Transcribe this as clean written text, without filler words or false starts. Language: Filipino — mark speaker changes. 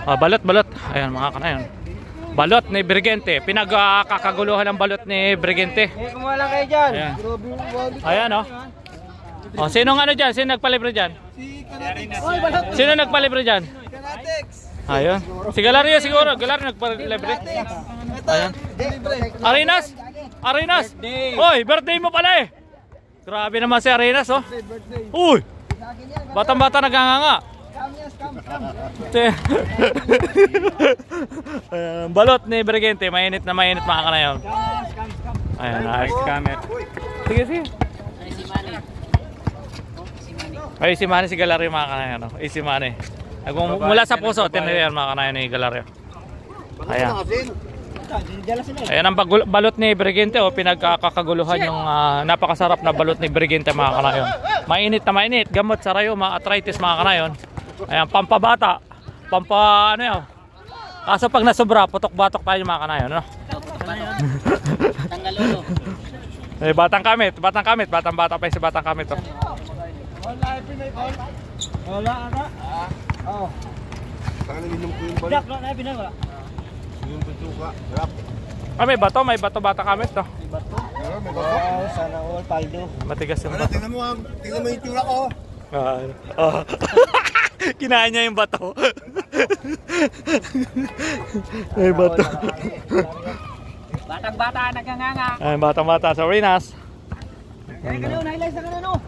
Speaker 1: Balot. Ayan mga kanayon. Balot ni Brigente. Pinagkakaguluhan ng balot ni Brigente.
Speaker 2: Kumuha lang kayo dyan.
Speaker 1: Ayan o. Sinong ano dyan? Sino nagpalibre dyan?
Speaker 2: Si Kanatix.
Speaker 1: Sino nagpalibre dyan?
Speaker 2: Kanatix.
Speaker 1: Ayun. Si Galario siguro. Galario nagpalibre. Ayan. Arenas. Oy, birthday mo pala eh. Grabe naman si Arenas oh. Uy. Batang-bata naganganga. Balot ni Brigente, mainit mga kanayon. Ayan, nice camera. Sige. Ay, si Manny, si Galario mga kanayon. Si Manny. Mula sa puso, tinayan mga kanayon ni Galario. Ayan. Ayan ang balot ni Brigente oh, pinagkakaguluhan yung napakasarap na balot ni Brigente mga kanayon. Mainit, gamot sa rayuma, arthritis mga kanayon. Ayan, pampabata, ano yun. Kaso pag nasobra, putok-batok tayo mga kanayon, no?
Speaker 2: Tangalulo.
Speaker 1: Batang kamit, batang-bata pa yung si batang kamit oh.
Speaker 2: Wala ata. Oo.
Speaker 3: Tangalulo ko yung balot.
Speaker 2: Dak, na pinaba.
Speaker 3: Yung bituka, rap.
Speaker 1: May bato bata kamit no?
Speaker 2: May bato. Wow, sana all paldo.
Speaker 1: Matigas yung
Speaker 3: Ano,
Speaker 1: bato.
Speaker 3: tingnan mo yung tura ko.
Speaker 1: Kinain niya yung bato. May bato.
Speaker 2: Batang-bata naganganga.
Speaker 1: Ay, batang-bata sa Arenas.
Speaker 2: Kaya nailay sa kanano.